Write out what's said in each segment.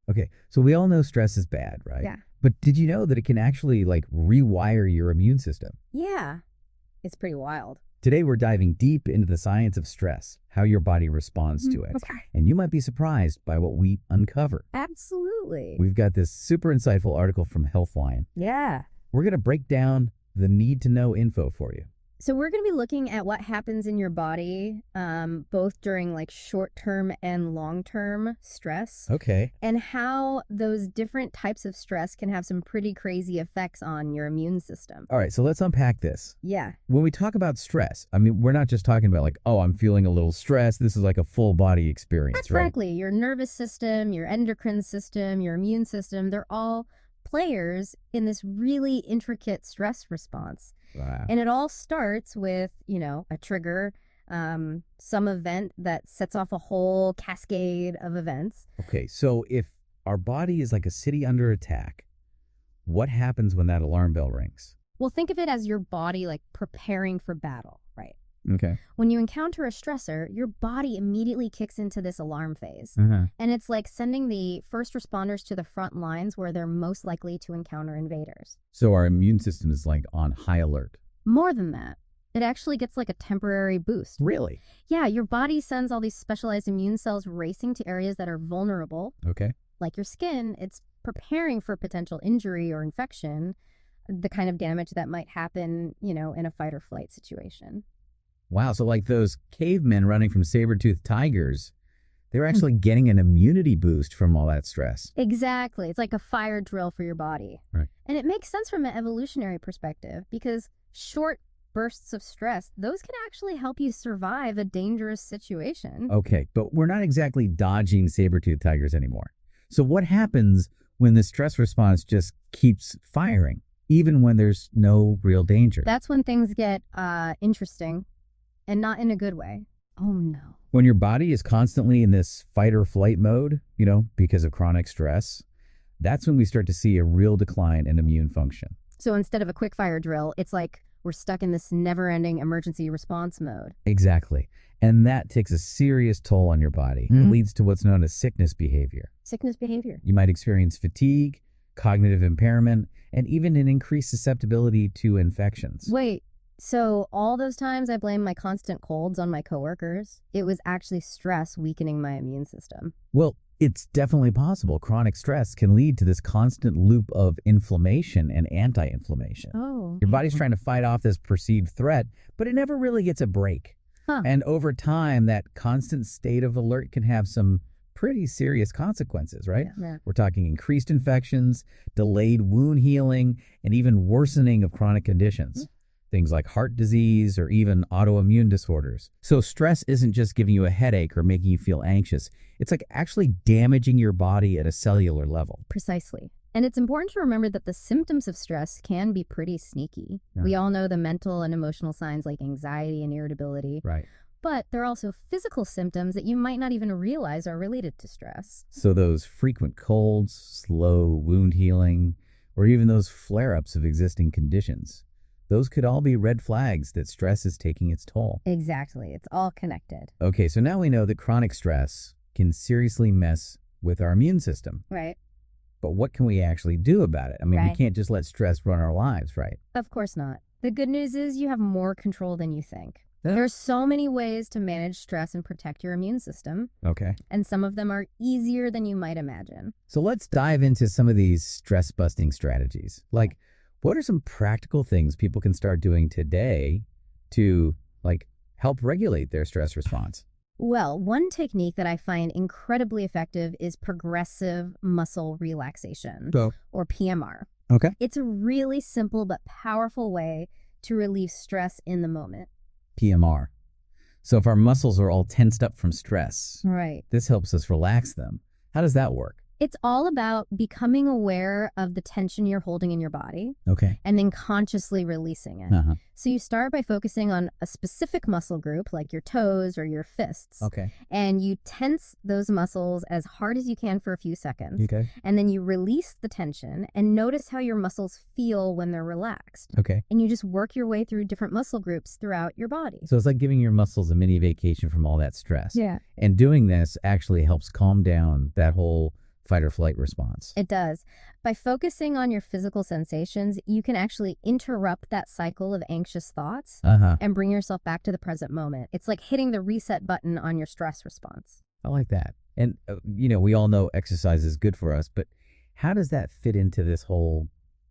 Okay, so we all know stress is bad, right? Yeah. But did you know that it can actually like rewire your immune system? Yeah. It's pretty wild. Today we're diving deep into the science of stress, how your body responds to it. Okay. And you might be surprised by what we uncover. Absolutely. We've got this super insightful article from Healthline. Yeah. We're going to break down the need to know info for you. So we're going to be looking at what happens in your body, both during like short-term and long-term stress, Okay. and how those different types of stress can have some pretty crazy effects on your immune system. All right, so let's unpack this. Yeah. When we talk about stress, I mean, we're not just talking about like, oh, I'm feeling a little stressed. This is like a full body experience, right? Exactly. Your nervous system, your endocrine system, your immune system, they're all players in this really intricate stress response. Wow. And it all starts with, a trigger, some event that sets off a whole cascade of events. Okay, so if our body is like a city under attack, what happens when that alarm bell rings? Well, think of it as your body like preparing for battle, right? Okay. When you encounter a stressor, your body immediately kicks into this alarm phase. Uh-huh. And it's like sending the first responders to the front lines where they're most likely to encounter invaders. So our immune system is like on high alert. More than that, it actually gets like a temporary boost. Really? Yeah, your body sends all these specialized immune cells racing to areas that are vulnerable. Okay. Like your skin, it's preparing for potential injury or infection, the kind of damage that might happen, in a fight or flight situation. Wow, so like those cavemen running from saber-toothed tigers, they're actually getting an immunity boost from all that stress. Exactly. It's like a fire drill for your body. Right. And it makes sense from an evolutionary perspective because short bursts of stress, those can actually help you survive a dangerous situation. Okay, but we're not exactly dodging saber-toothed tigers anymore. So what happens when the stress response just keeps firing, even when there's no real danger? That's when things get interesting. And not in a good way. Oh, no. When your body is constantly in this fight or flight mode, because of chronic stress, that's when we start to see a real decline in immune function. So instead of a quick fire drill, it's like we're stuck in this never-ending emergency response mode. Exactly. And that takes a serious toll on your body. It leads to what's known as sickness behavior. Sickness behavior. You might experience fatigue, cognitive impairment, and even an increased susceptibility to infections. Wait. So all those times I blame my constant colds on my coworkers, it was actually stress weakening my immune system. Well, it's definitely possible. Chronic stress can lead to this constant loop of inflammation and anti-inflammation. Oh. Your body's trying to fight off this perceived threat, but it never really gets a break. Huh. And over time, that constant state of alert can have some pretty serious consequences, right? Yeah. We're talking increased infections, delayed wound healing, and even worsening of chronic conditions. Things like heart disease or even autoimmune disorders. So stress isn't just giving you a headache or making you feel anxious. It's like actually damaging your body at a cellular level. Precisely. And it's important to remember that the symptoms of stress can be pretty sneaky. Yeah. We all know the mental and emotional signs like anxiety and irritability. Right. But there are also physical symptoms that you might not even realize are related to stress. So those frequent colds, slow wound healing, or even those flare-ups of existing conditions, those could all be red flags that stress is taking its toll. Exactly. It's all connected. Okay, so now we know that chronic stress can seriously mess with our immune system. Right. But what can we actually do about it? I mean, we Right. can't just let stress run our lives, right? Of course not. The good news is you have more control than you think. Yeah. There's so many ways to manage stress and protect your immune system, Okay. and some of them are easier than you might imagine. So let's dive into some of these stress-busting strategies. Like, what are some practical things people can start doing today to, help regulate their stress response? Well, one technique that I find incredibly effective is progressive muscle relaxation, or PMR. Okay. It's a really simple but powerful way to relieve stress in the moment. PMR. So if our muscles are all tensed up from stress, Right. this helps us relax them. How does that work? It's all about becoming aware of the tension you're holding in your body Okay. and then consciously releasing it. Uh-huh. So you start by focusing on a specific muscle group, like your toes or your fists, Okay. and you tense those muscles as hard as you can for a few seconds. Okay. And then you release the tension and notice how your muscles feel when they're relaxed. Okay. And you just work your way through different muscle groups throughout your body. So it's like giving your muscles a mini vacation from all that stress. Yeah. And doing this actually helps calm down that whole fight or flight response. It does. By focusing on your physical sensations, you can actually interrupt that cycle of anxious thoughts and bring yourself back to the present moment. It's like hitting the reset button on your stress response. I like that. And, we all know exercise is good for us, but how does that fit into this whole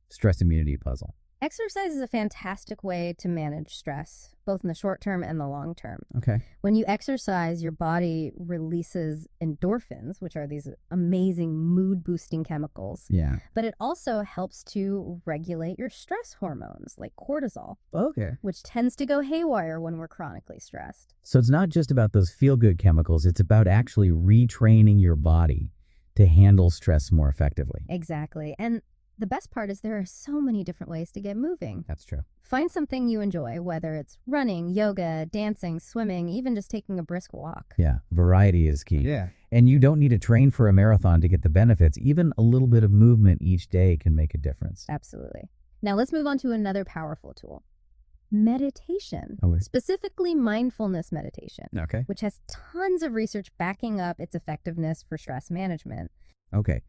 stress immunity puzzle? Exercise is a fantastic way to manage stress, both in the short term and the long term. Okay. When you exercise, your body releases endorphins, which are these amazing mood-boosting chemicals. Yeah. But it also helps to regulate your stress hormones, like cortisol, Okay. which tends to go haywire when we're chronically stressed. So it's not just about those feel-good chemicals. It's about actually retraining your body to handle stress more effectively. Exactly. And the best part is there are so many different ways to get moving. That's true. Find something you enjoy, whether it's running, yoga, dancing, swimming, even just taking a brisk walk. Yeah, variety is key. Yeah. And you don't need to train for a marathon to get the benefits. Even a little bit of movement each day can make a difference. Absolutely. Now let's move on to another powerful tool. Meditation, Okay. specifically mindfulness meditation, Okay. which has tons of research backing up its effectiveness for stress management. Okay.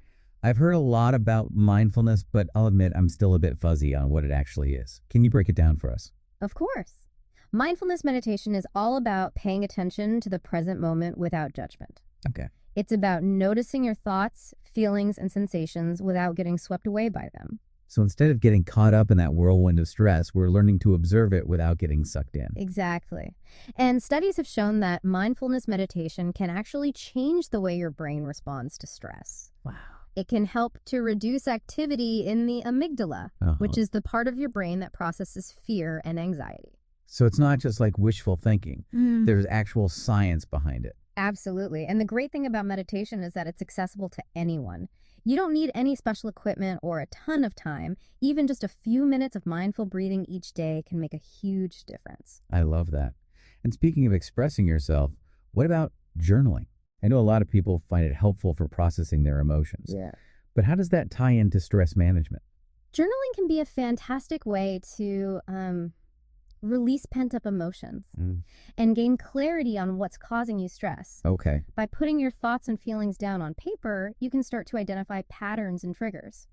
I've heard a lot about mindfulness, but I'll admit I'm still a bit fuzzy on what it actually is. Can you break it down for us? Of course. Mindfulness meditation is all about paying attention to the present moment without judgment. Okay. It's about noticing your thoughts, feelings, and sensations without getting swept away by them. So instead of getting caught up in that whirlwind of stress, we're learning to observe it without getting sucked in. Exactly. And studies have shown that mindfulness meditation can actually change the way your brain responds to stress. Wow. It can help to reduce activity in the amygdala, which is the part of your brain that processes fear and anxiety. So it's not just like wishful thinking. There's actual science behind it. Absolutely. And the great thing about meditation is that it's accessible to anyone. You don't need any special equipment or a ton of time. Even just a few minutes of mindful breathing each day can make a huge difference. I love that. And speaking of expressing yourself, what about journaling? I know a lot of people find it helpful for processing their emotions. Yeah. But how does that tie into stress management? Journaling can be a fantastic way to release pent-up emotions and gain clarity on what's causing you stress. Okay. By putting your thoughts and feelings down on paper, you can start to identify patterns and triggers.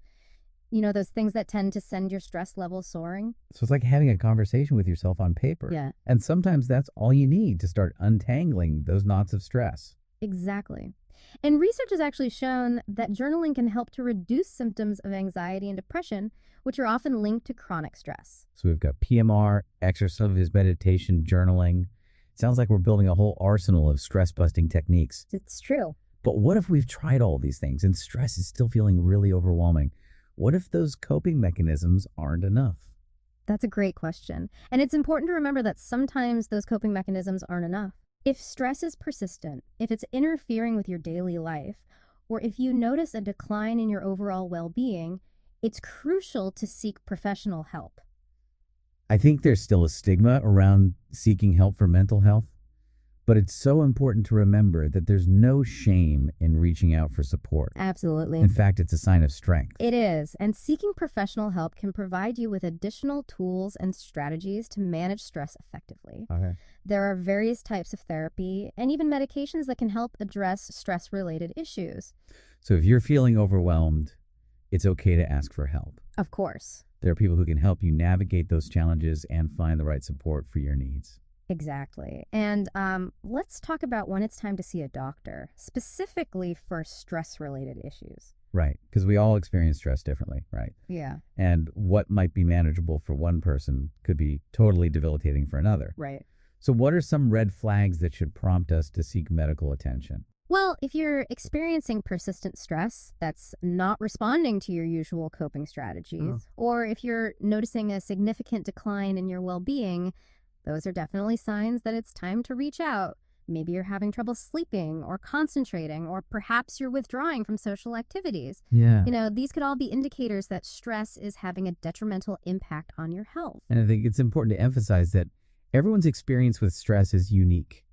You know, those things that tend to send your stress levels soaring? So it's like having a conversation with yourself on paper. Yeah. And sometimes that's all you need to start untangling those knots of stress. Exactly. And research has actually shown that journaling can help to reduce symptoms of anxiety and depression, which are often linked to chronic stress. So we've got PMR, exercise, meditation, journaling. It sounds like we're building a whole arsenal of stress-busting techniques. It's true. But what if we've tried all these things and stress is still feeling really overwhelming? What if those coping mechanisms aren't enough? That's a great question. And it's important to remember that sometimes those coping mechanisms aren't enough. If stress is persistent, if it's interfering with your daily life, or if you notice a decline in your overall well-being, it's crucial to seek professional help. I think there's still a stigma around seeking help for mental health, but it's so important to remember that there's no shame in reaching out for support. Absolutely. In fact, it's a sign of strength. It is, and seeking professional help can provide you with additional tools and strategies to manage stress effectively. Okay. There are various types of therapy and even medications that can help address stress-related issues. So if you're feeling overwhelmed, it's okay to ask for help. Of course. There are people who can help you navigate those challenges and find the right support for your needs. Exactly. And let's talk about when it's time to see a doctor, specifically for stress-related issues. Right, because we all experience stress differently, right? Yeah. And what might be manageable for one person could be totally debilitating for another. Right. So what are some red flags that should prompt us to seek medical attention? Well, if you're experiencing persistent stress that's not responding to your usual coping strategies, or if you're noticing a significant decline in your well-being, those are definitely signs that it's time to reach out. Maybe you're having trouble sleeping or concentrating, or perhaps you're withdrawing from social activities. Yeah. You know, these could all be indicators that stress is having a detrimental impact on your health. And I think it's important to emphasize that everyone's experience with stress is unique.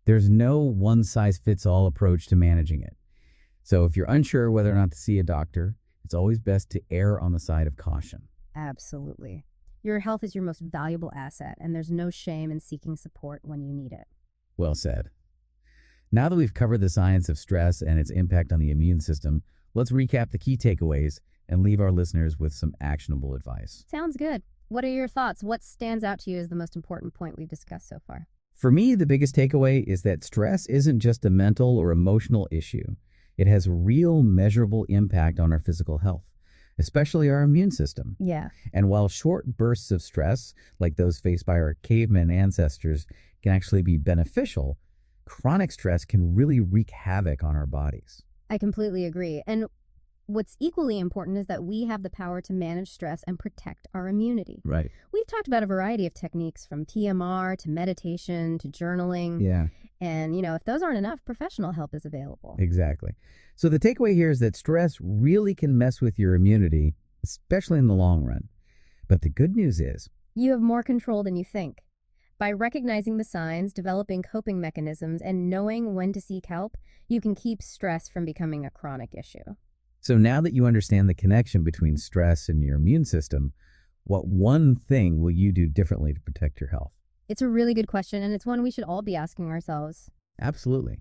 There's no one-size-fits-all approach to managing it. So if you're unsure whether or not to see a doctor, it's always best to err on the side of caution. Absolutely. Your health is your most valuable asset, and there's no shame in seeking support when you need it. Well said. Now that we've covered the science of stress and its impact on the immune system, Let's recap the key takeaways and leave our listeners with some actionable advice. Sounds good. What are your thoughts? What stands out to you as the most important point we've discussed so far? For me, the biggest takeaway is that stress isn't just a mental or emotional issue. It has real measurable impact on our physical health, especially our immune system. Yeah. And while short bursts of stress, like those faced by our caveman ancestors, can actually be beneficial, chronic stress can really wreak havoc on our bodies. I completely agree. And what's equally important is that we have the power to manage stress and protect our immunity. Right. We've talked about a variety of techniques from TMR to meditation to journaling. Yeah, And, if those aren't enough, professional help is available. exactly. So the takeaway here is that stress really can mess with your immunity, especially in the long run. But the good news is, You have more control than you think. By recognizing the signs, developing coping mechanisms, and knowing when to seek help, you can keep stress from becoming a chronic issue. so now that you understand the connection between stress and your immune system, what one thing will you do differently to protect your health? It's a really good question, and it's one we should all be asking ourselves. Absolutely.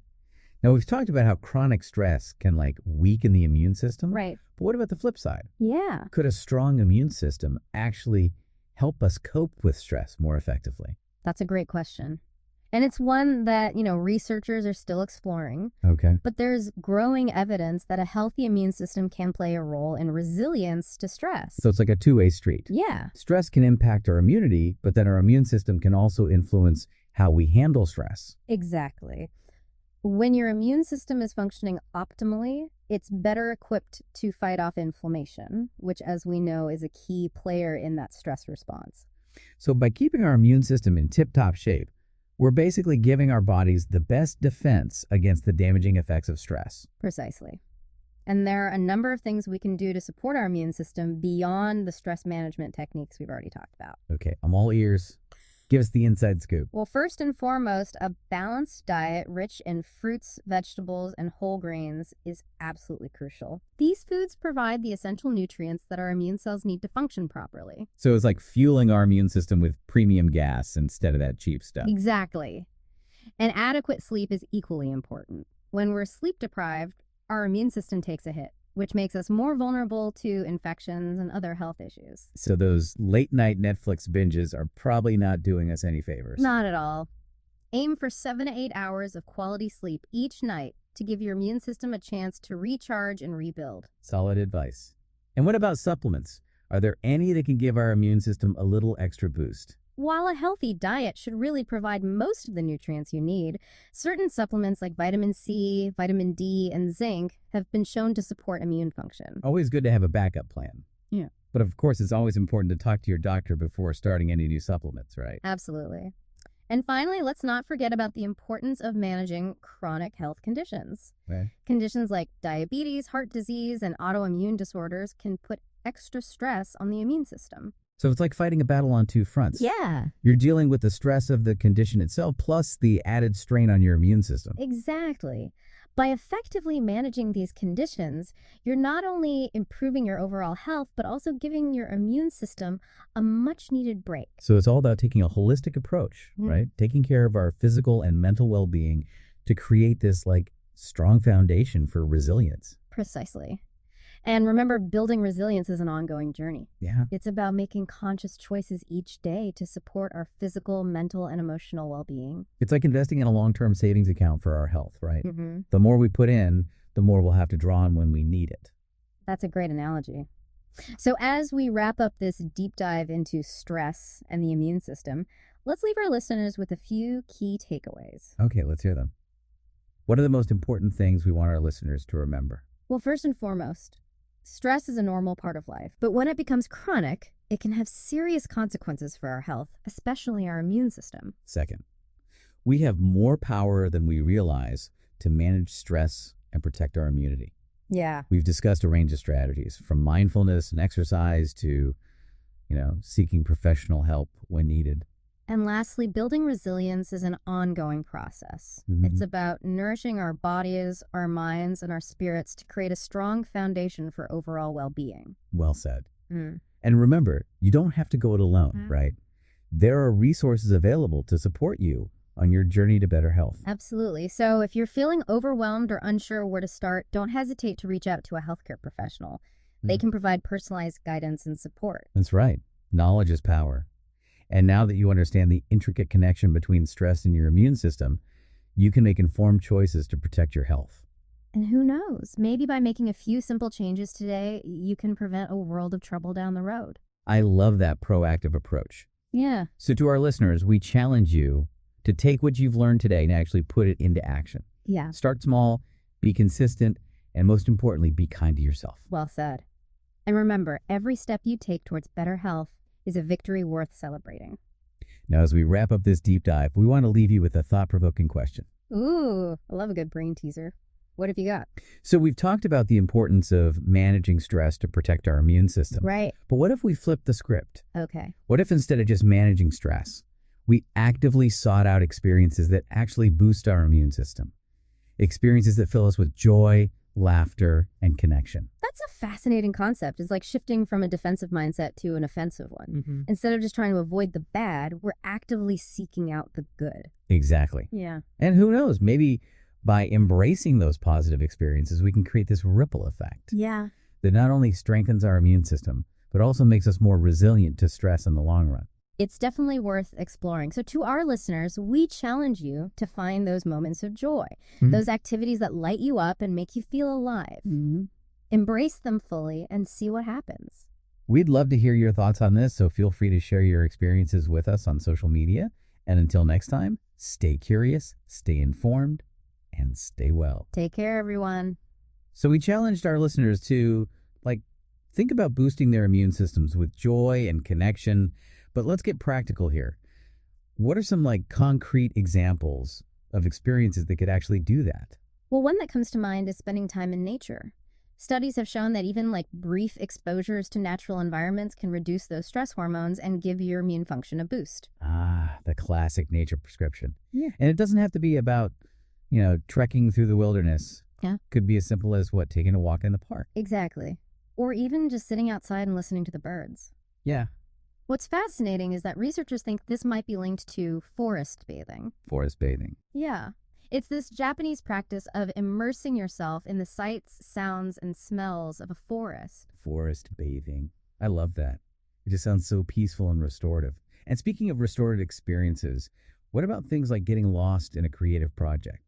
Now, we've talked about how chronic stress can weaken the immune system. Right. But what about the flip side? Yeah. Could a strong immune system actually help us cope with stress more effectively? That's a great question. And it's one that, researchers are still exploring. Okay. But there's growing evidence that a healthy immune system can play a role in resilience to stress. So it's like a two-way street. Yeah, Stress can impact our immunity, but then our immune system can also influence how we handle stress. exactly. When your immune system is functioning optimally, it's better equipped to fight off inflammation, which, as we know, is a key player in that stress response. So by keeping our immune system in tip-top shape, we're basically giving our bodies the best defense against the damaging effects of stress. Precisely. And there are a number of things we can do to support our immune system beyond the stress management techniques we've already talked about. Okay, I'm all ears. Give us the inside scoop. Well, first and foremost, a balanced diet rich in fruits, vegetables, and whole grains is absolutely crucial. These foods provide the essential nutrients that our immune cells need to function properly. So it's like fueling our immune system with premium gas instead of that cheap stuff. Exactly. And adequate sleep is equally important. When we're sleep deprived, our immune system takes a hit, which makes us more vulnerable to infections and other health issues. So those late night Netflix binges are probably not doing us any favors. Not at all. Aim for 7 to 8 hours of quality sleep each night to give your immune system a chance to recharge and rebuild. Solid advice. And what about supplements? Are there any that can give our immune system a little extra boost? While a healthy diet should really provide most of the nutrients you need, certain supplements like vitamin C, vitamin D, and zinc have been shown to support immune function. Always good to have a backup plan. Yeah. But of course, it's always important to talk to your doctor before starting any new supplements, right? Absolutely. And finally, let's not forget about the importance of managing chronic health conditions. Okay. Conditions like diabetes, heart disease, and autoimmune disorders can put extra stress on the immune system. So it's like fighting a battle on two fronts. Yeah, You're dealing with the stress of the condition itself, plus the added strain on your immune system. exactly. By effectively managing these conditions, you're not only improving your overall health, but also giving your immune system a much-needed break. So it's all about taking a holistic approach, right? Taking care of our physical and mental well-being to create this strong foundation for resilience. Precisely. And remember, building resilience is an ongoing journey. Yeah. It's about making conscious choices each day to support our physical, mental, and emotional well-being. It's like investing in a long-term savings account for our health, right? Mm-hmm. The more we put in, the more we'll have to draw on when we need it. That's a great analogy. So as we wrap up this deep dive into stress and the immune system, let's leave our listeners with a few key takeaways. Okay, let's hear them. What are the most important things we want our listeners to remember? Well, first and foremost, stress is a normal part of life, but when it becomes chronic, it can have serious consequences for our health, especially our immune system. Second, we have more power than we realize to manage stress and protect our immunity. Yeah. We've discussed a range of strategies, from mindfulness and exercise to, seeking professional help when needed. And lastly, building resilience is an ongoing process. Mhm. It's about nourishing our bodies, our minds, and our spirits to create a strong foundation for overall well-being. Well said. Mm. And remember, you don't have to go it alone, right? There are resources available to support you on your journey to better health. Absolutely. So if you're feeling overwhelmed or unsure where to start, don't hesitate to reach out to a healthcare professional. They can provide personalized guidance and support. That's right. Knowledge is power. And now that you understand the intricate connection between stress and your immune system, you can make informed choices to protect your health. And who knows, maybe by making a few simple changes today, you can prevent a world of trouble down the road. I love that proactive approach. Yeah. So to our listeners, we challenge you to take what you've learned today and actually put it into action. Yeah. Start small, be consistent, and most importantly, be kind to yourself. Well said. And remember, every step you take towards better health is a victory worth celebrating. Now, as we wrap up this deep dive, we want to leave you with a thought-provoking question. Ooh, I love a good brain teaser. What have you got? So we've talked about the importance of managing stress to protect our immune system. Right. But what if we flipped the script? Okay. What if instead of just managing stress, we actively sought out experiences that actually boost our immune system? Experiences that fill us with joy, laughter, and connection. That's a fascinating concept. It's like shifting from a defensive mindset to an offensive one. Instead of just trying to avoid the bad, we're actively seeking out the good. Exactly. Yeah. And who knows, maybe by embracing those positive experiences, we can create this ripple effect Yeah. that not only strengthens our immune system, but also makes us more resilient to stress in the long run. It's definitely worth exploring. So to our listeners, we challenge you to find those moments of joy, those activities that light you up and make you feel alive. Embrace them fully and see what happens. We'd love to hear your thoughts on this, so feel free to share your experiences with us on social media. And until next time, stay curious, stay informed, and stay well. Take care, everyone. So we challenged our listeners to, think about boosting their immune systems with joy and connection. But let's get practical here. What are some concrete examples of experiences that could actually do that? Well, one that comes to mind is spending time in nature. Studies have shown that even brief exposures to natural environments can reduce those stress hormones and give your immune function a boost. Ah, the classic nature prescription. Yeah. And it doesn't have to be about, trekking through the wilderness. Yeah. Could be as simple as taking a walk in the park. Exactly. Or even just sitting outside and listening to the birds. Yeah. What's fascinating is that researchers think this might be linked to forest bathing. Forest bathing. Yeah. It's this Japanese practice of immersing yourself in the sights, sounds, and smells of a forest. Forest bathing. I love that. It just sounds so peaceful and restorative. And speaking of restorative experiences, what about things like getting lost in a creative project?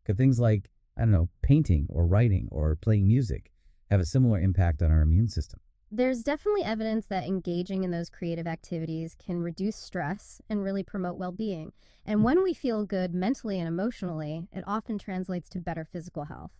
Could things like, painting or writing or playing music have a similar impact on our immune system? There's definitely evidence that engaging in those creative activities can reduce stress and really promote well-being. And when we feel good mentally and emotionally, it often translates to better physical health,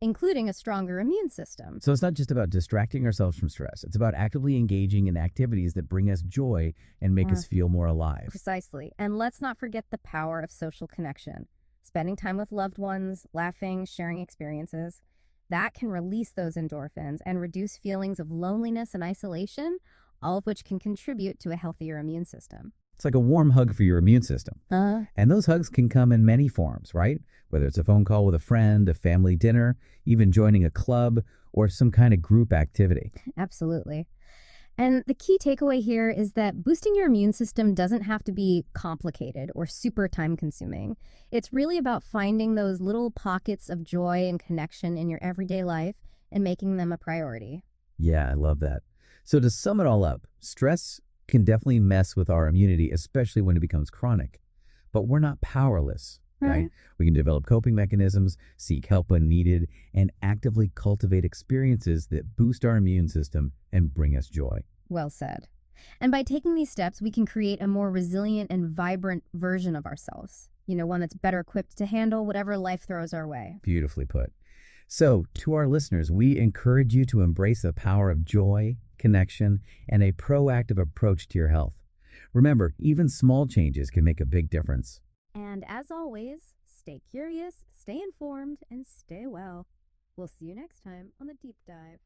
including a stronger immune system. So it's not just about distracting ourselves from stress. It's about actively engaging in activities that bring us joy and make us feel more alive. Precisely. And let's not forget the power of social connection. Spending time with loved ones, laughing, sharing experiences. That can release those endorphins and reduce feelings of loneliness and isolation, all of which can contribute to a healthier immune system. It's like a warm hug for your immune system. And those hugs can come in many forms, right? Whether it's a phone call with a friend, a family dinner, even joining a club, or some kind of group activity. Absolutely. And the key takeaway here is that boosting your immune system doesn't have to be complicated or super time-consuming. It's really about finding those little pockets of joy and connection in your everyday life and making them a priority. Yeah, I love that. So to sum it all up, stress can definitely mess with our immunity, especially when it becomes chronic. But we're not powerless, right? We can develop coping mechanisms, seek help when needed, and actively cultivate experiences that boost our immune system and bring us joy. Well said. And by taking these steps, we can create a more resilient and vibrant version of ourselves. One that's better equipped to handle whatever life throws our way. Beautifully put. So, to our listeners, we encourage you to embrace the power of joy, connection, and a proactive approach to your health. Remember, even small changes can make a big difference. And as always, stay curious, stay informed, and stay well. We'll see you next time on The Deep Dive.